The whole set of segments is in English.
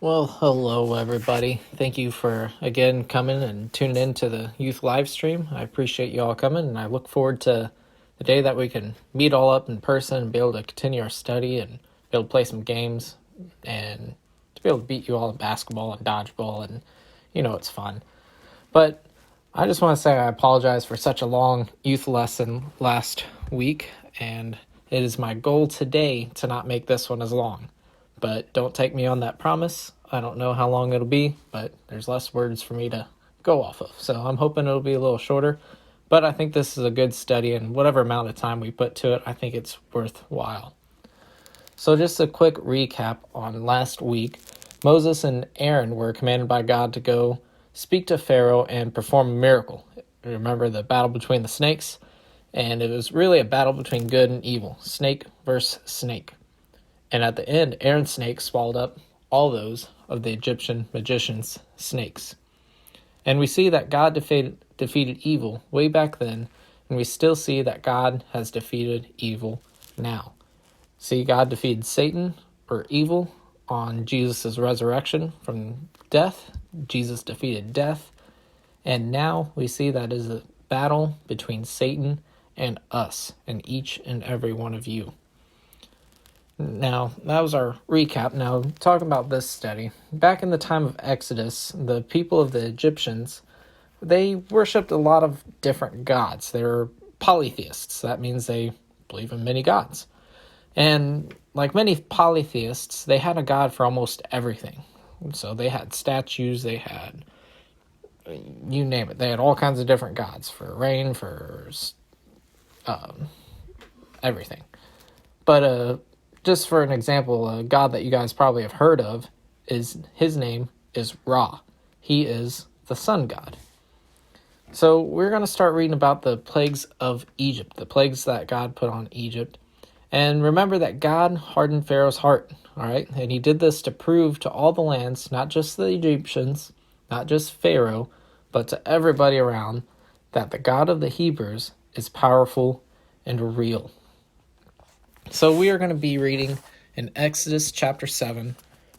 Well, hello everybody. Thank you for again coming and tuning in to the Youth Livestream. I appreciate you all coming, and I look forward to the day that we can meet all up in person and be able to continue our study and be able to play some games and to be able to beat you all in basketball and dodgeball, and it's fun. But I just want to say I apologize for such a long youth lesson last week, and it is my goal today to not make this one as long. But don't take me on that promise. I don't know how long it'll be, but there's less words for me to go off of. So I'm hoping it'll be a little shorter. But I think this is a good study, and whatever amount of time we put to it, I think it's worthwhile. So just a quick recap on last week. Moses and Aaron were commanded by God to go speak to Pharaoh and perform a miracle. Remember the battle between the snakes? And it was really a battle between good and evil. Snake versus snake. And at the end, Aaron's snake swallowed up all those of the Egyptian magicians' snakes. And we see that God defeated evil way back then, and we still see that God has defeated evil now. See, God defeated Satan, or evil, on Jesus' resurrection from death. Jesus defeated death. And now we see that is a battle between Satan and us, and each and every one of you. Now, that was our recap. Now, talking about this study. Back in the time of Exodus, the people of the Egyptians, they worshipped a lot of different gods. They were polytheists. That means they believe in many gods. And like many polytheists, they had a god for almost everything. So they had statues, they had, you name it. They had all kinds of different gods for rain, for everything. But just for an example, a god that you guys probably have heard of, his name is Ra. He is the sun god. So we're going to start reading about the plagues of Egypt, the plagues that God put on Egypt. And remember that God hardened Pharaoh's heart, all right? And he did this to prove to all the lands, not just the Egyptians, not just Pharaoh, but to everybody around, that the God of the Hebrews is powerful and real. So we are going to be reading in Exodus chapter 7,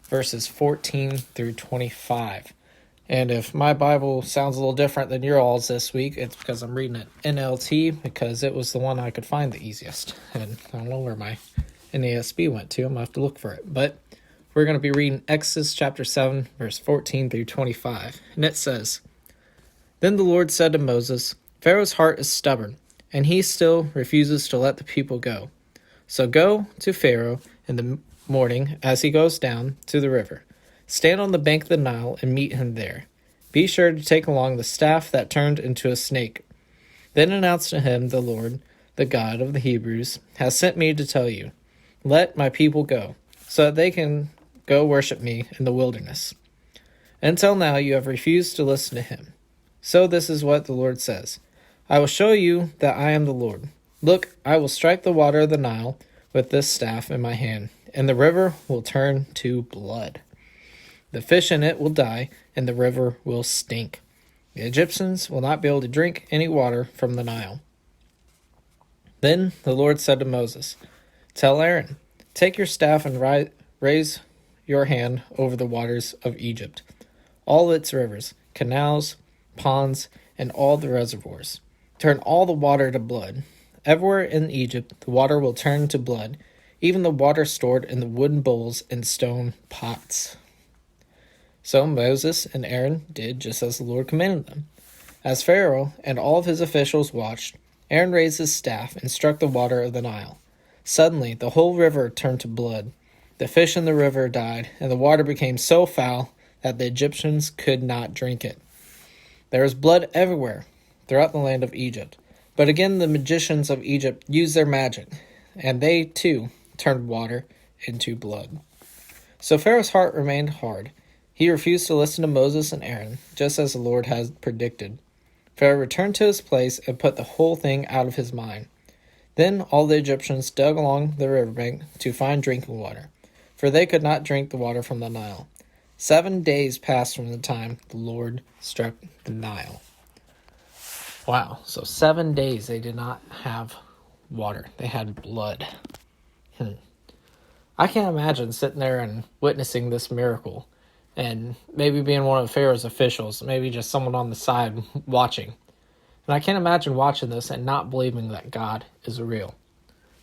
verses 14 through 25. And if my Bible sounds a little different than your all's this week, it's because I'm reading it NLT, because it was the one I could find the easiest. And I don't know where my NASB went to. I'm going to have to look for it. But we're going to be reading Exodus chapter 7, verse 14 through 25. And it says, "Then the Lord said to Moses, Pharaoh's heart is stubborn, and he still refuses to let the people go. So go to Pharaoh in the morning as he goes down to the river. Stand on the bank of the Nile and meet him there. Be sure to take along the staff that turned into a snake. Then announce to him, the Lord, the God of the Hebrews, has sent me to tell you, let my people go, so that they can go worship me in the wilderness. Until now you have refused to listen to him. So this is what the Lord says. I will show you that I am the Lord. Look, I will strike the water of the Nile with this staff in my hand, and the river will turn to blood. The fish in it will die, and the river will stink. The Egyptians will not be able to drink any water from the Nile." Then the Lord said to Moses, "Tell Aaron, take your staff and raise your hand over the waters of Egypt, all its rivers, canals, ponds, and all the reservoirs. Turn all the water to blood. Everywhere in Egypt, the water will turn to blood, even the water stored in the wooden bowls and stone pots." So Moses and Aaron did just as the Lord commanded them. As Pharaoh and all of his officials watched, Aaron raised his staff and struck the water of the Nile. Suddenly, the whole river turned to blood. The fish in the river died, and the water became so foul that the Egyptians could not drink it. There was blood everywhere throughout the land of Egypt. But again, the magicians of Egypt used their magic, and they, too, turned water into blood. So Pharaoh's heart remained hard. He refused to listen to Moses and Aaron, just as the Lord had predicted. Pharaoh returned to his place and put the whole thing out of his mind. Then all the Egyptians dug along the riverbank to find drinking water, for they could not drink the water from the Nile. 7 days passed from the time the Lord struck the Nile. Wow, so 7 days they did not have water. They had blood. I can't imagine sitting there and witnessing this miracle and maybe being one of Pharaoh's officials, maybe just someone on the side watching. And I can't imagine watching this and not believing that God is real.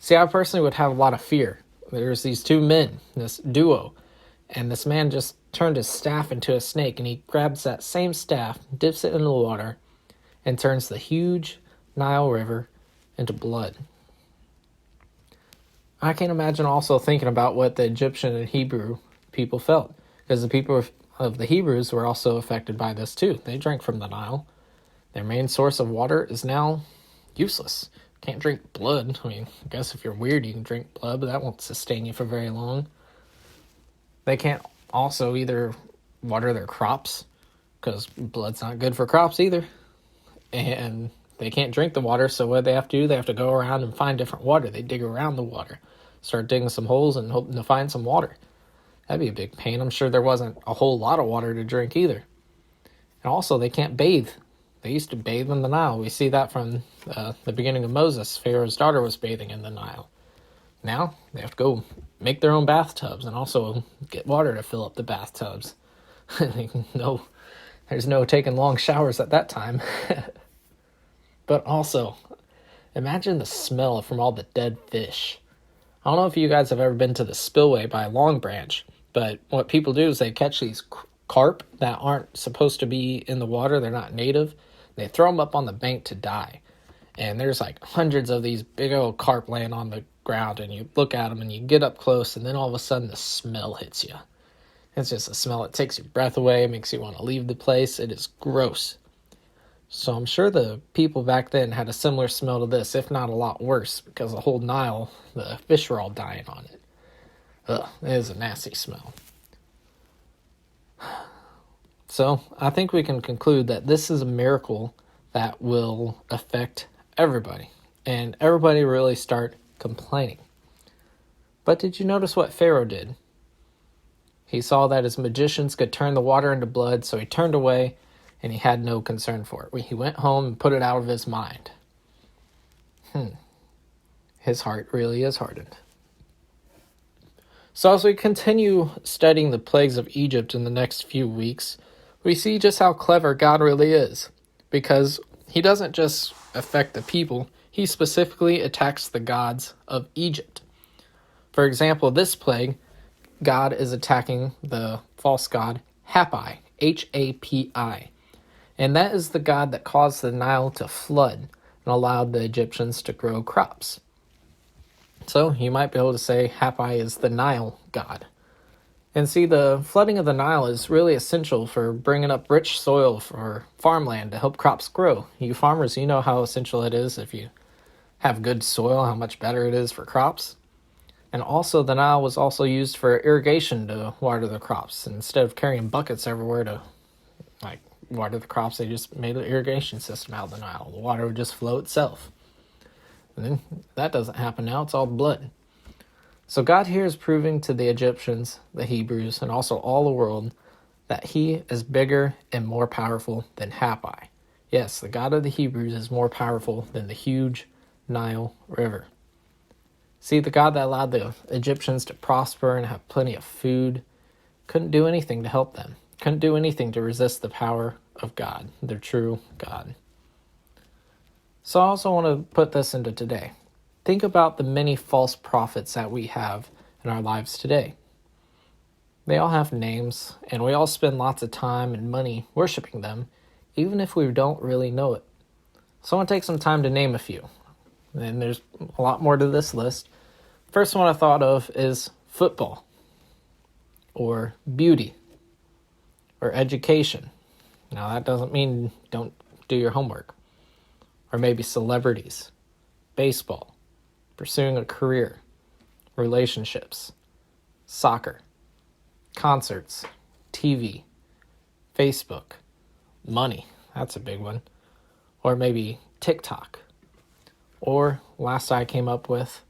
See, I personally would have a lot of fear. There's these two men, this duo, and this man just turned his staff into a snake, and he grabs that same staff, dips it in the water, and turns the huge Nile River into blood. I can imagine also thinking about what the Egyptian and Hebrew people felt, because the people of the Hebrews were also affected by this too. They drank from the Nile. Their main source of water is now useless. Can't drink blood. I mean, I guess if you're weird, you can drink blood, but that won't sustain you for very long. They can't also either water their crops, because blood's not good for crops either. And they can't drink the water, so what they have to do, they have to go around and find different water. They dig around the water, start digging some holes and hoping to find some water. That'd be a big pain. I'm sure there wasn't a whole lot of water to drink either. And also, they can't bathe. They used to bathe in the Nile. We see that from the beginning of Moses. Pharaoh's daughter was bathing in the Nile. Now, they have to go make their own bathtubs and also get water to fill up the bathtubs. No, there's no taking long showers at that time. But also, imagine the smell from all the dead fish. I don't know if you guys have ever been to the spillway by Long Branch, but what people do is they catch these carp that aren't supposed to be in the water. They're not native. They throw them up on the bank to die. And there's like hundreds of these big old carp laying on the ground, and you look at them and you get up close, and then all of a sudden the smell hits you. It's just a smell. It takes your breath away. It makes you want to leave the place. It is gross. So I'm sure the people back then had a similar smell to this, if not a lot worse, because the whole Nile, the fish were all dying on it. Ugh, it is a nasty smell. So I think we can conclude that this is a miracle that will affect everybody, and everybody really start complaining. But did you notice what Pharaoh did? He saw that his magicians could turn the water into blood, so he turned away, and he had no concern for it. He went home and put it out of his mind. His heart really is hardened. So as we continue studying the plagues of Egypt in the next few weeks, we see just how clever God really is, because he doesn't just affect the people, he specifically attacks the gods of Egypt. For example, this plague, God is attacking the false god Hapi, Hapi. And that is the god that caused the Nile to flood and allowed the Egyptians to grow crops. So you might be able to say Hapi is the Nile god. And see, the flooding of the Nile is really essential for bringing up rich soil for farmland to help crops grow. You farmers, you know how essential it is if you have good soil, how much better it is for crops. And also, the Nile was also used for irrigation to water the crops. Instead of carrying buckets everywhere to water the crops, they just made an irrigation system out of the Nile. The water would just flow itself. And then that doesn't happen now. It's all blood. So God here is proving to the Egyptians, the Hebrews, and also all the world that he is bigger and more powerful than Hapi. Yes, the God of the Hebrews is more powerful than the huge Nile River. See, the God that allowed the Egyptians to prosper and have plenty of food couldn't do anything to help them. Couldn't do anything to resist the power of God, their true God. So I also want to put this into today. Think about the many false prophets that we have in our lives today. They all have names, and we all spend lots of time and money worshiping them, even if we don't really know it. So I want to take some time to name a few. And there's a lot more to this list. First one I thought of is football, or beauty, or education. Now that doesn't mean don't do your homework. Or maybe celebrities, baseball, pursuing a career, relationships, soccer, concerts, TV, Facebook, money, that's a big one. Or maybe TikTok. Or last I came up with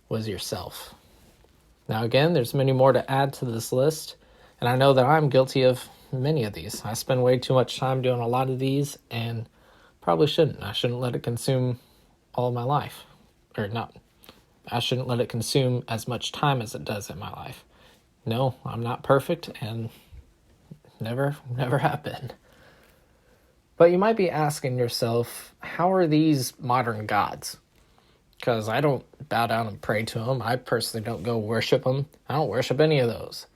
was yourself. Now again, there's many more to add to this list, and I know that I'm guilty of many of these. I spend way too much time doing a lot of these, and probably shouldn't. I shouldn't let it consume all of my life. Or not. I shouldn't let it consume as much time as it does in my life. No, I'm not perfect, and Never happened. But you might be asking yourself, how are these modern gods? Because I don't bow down and pray to them. I personally don't go worship them. I don't worship any of those.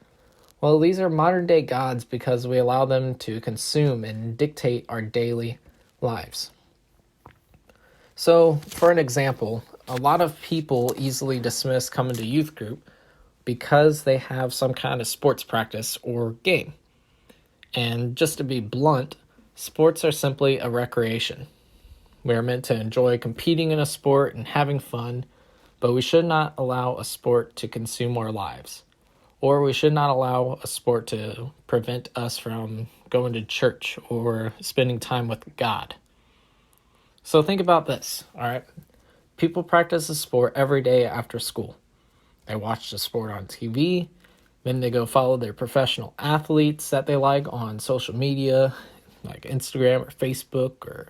Well, these are modern day gods because we allow them to consume and dictate our daily lives. So, for an example, a lot of people easily dismiss coming to youth group because they have some kind of sports practice or game. And just to be blunt, sports are simply a recreation. We are meant to enjoy competing in a sport and having fun, but we should not allow a sport to consume our lives. Or we should not allow a sport to prevent us from going to church or spending time with God. So think about this, all right? People practice a sport every day after school. They watch the sport on TV, then they go follow their professional athletes that they like on social media, like Instagram or Facebook or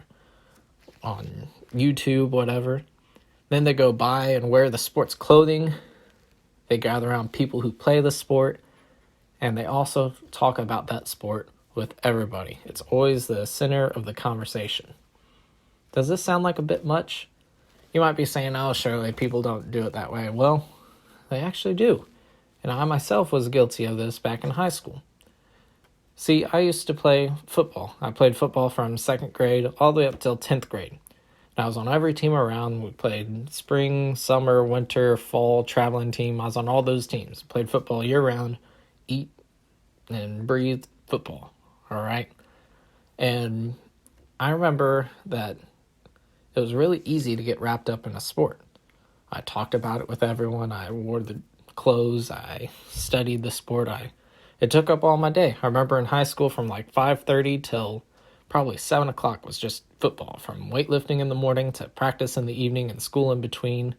on YouTube, whatever. Then they go buy and wear the sport's clothing. They gather around people who play the sport, and they also talk about that sport with everybody. It's always the center of the conversation. Does this sound like a bit much? You might be saying, oh, surely people don't do it that way. Well, they actually do. And I myself was guilty of this back in high school. See, I used to play football. I played football from 2nd grade all the way up till 10th grade. And I was on every team around. We played spring, summer, winter, fall, traveling team. I was on all those teams. Played football year-round, eat and breathe football, all right? And I remember that it was really easy to get wrapped up in a sport. I talked about it with everyone. I wore the clothes. I studied the sport. It took up all my day. I remember in high school from like 5:30 till probably 7 o'clock was just football, from weightlifting in the morning to practice in the evening and school in between.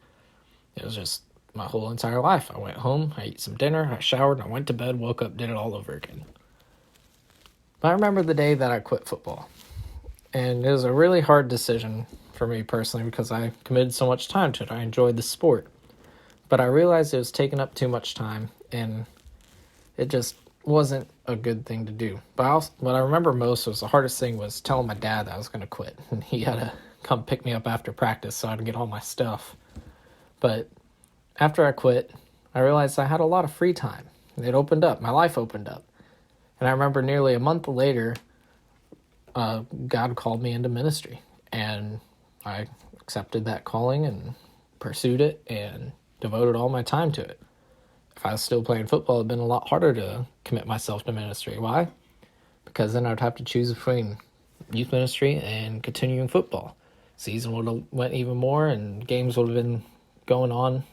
It was just my whole entire life. I went home, I ate some dinner, I showered, I went to bed, woke up, did it all over again. But I remember the day that I quit football. And it was a really hard decision for me personally because I committed so much time to it. I enjoyed the sport. But I realized it was taking up too much time, and it just wasn't a good thing to do. But what I remember most was the hardest thing was telling my dad that I was going to quit. And he had to come pick me up after practice so I could get all my stuff. But after I quit, I realized I had a lot of free time. It opened up. My life opened up. And I remember nearly a month later, God called me into ministry. And I accepted that calling and pursued it and devoted all my time to it. If I was still playing football, it would have been a lot harder to commit myself to ministry. Why? Because then I'd have to choose between youth ministry and continuing football. Season would have went even more, and games would have been going on,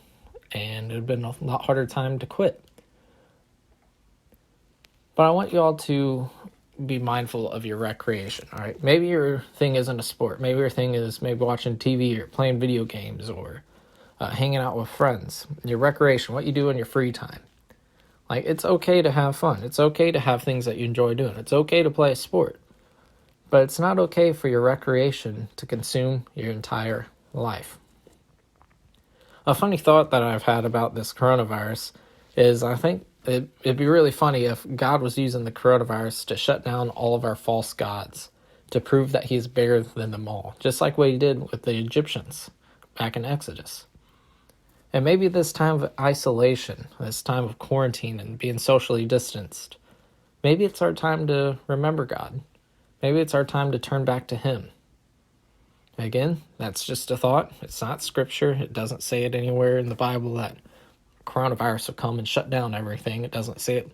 and it would have been a lot harder time to quit. But I want you all to be mindful of your recreation, all right? Maybe your thing isn't a sport. Maybe your thing is maybe watching TV or playing video games or hanging out with friends. Your recreation, what you do in your free time. Like, it's okay to have fun. It's okay to have things that you enjoy doing. It's okay to play a sport. But it's not okay for your recreation to consume your entire life. A funny thought that I've had about this coronavirus is I think it'd be really funny if God was using the coronavirus to shut down all of our false gods, to prove that he's bigger than them all, just like what he did with the Egyptians back in Exodus. And maybe this time of isolation, this time of quarantine and being socially distanced, maybe it's our time to remember God. Maybe it's our time to turn back to him. Again, that's just a thought. It's not scripture. It doesn't say it anywhere in the Bible that coronavirus will come and shut down everything. It doesn't say it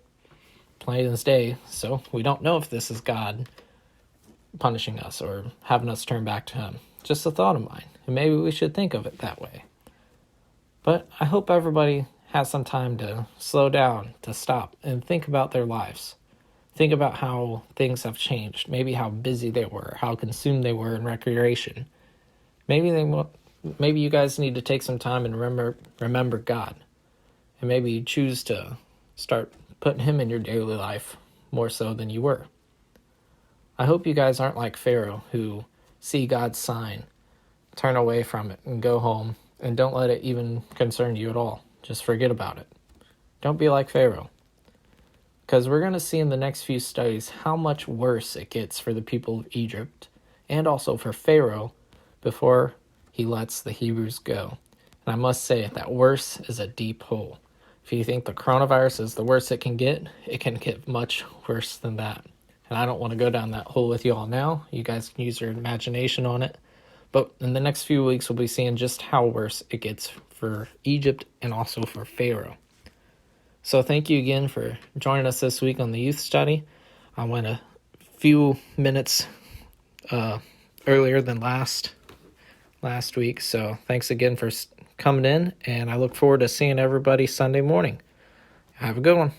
plain as day. So we don't know if this is God punishing us or having us turn back to him. Just a thought of mine. And maybe we should think of it that way. But I hope everybody has some time to slow down, to stop, and think about their lives. Think about how things have changed. Maybe how busy they were, how consumed they were in recreation. Maybe you guys need to take some time and remember God. And maybe you choose to start putting him in your daily life more so than you were. I hope you guys aren't like Pharaoh, who see God's sign, turn away from it, and go home, and don't let it even concern you at all. Just forget about it. Don't be like Pharaoh. because we're going to see in the next few studies how much worse it gets for the people of Egypt and also for Pharaoh before he lets the Hebrews go. And I must say that worse is a deep hole. If you think the coronavirus is the worst it can get much worse than that. And I don't want to go down that hole with you all now. You guys can use your imagination on it. But in the next few weeks, we'll be seeing just how worse it gets for Egypt and also for Pharaoh. So thank you again for joining us this week on the youth study. I went a few minutes earlier than last week. So thanks again for coming in, and I look forward to seeing everybody Sunday morning. Have a good one.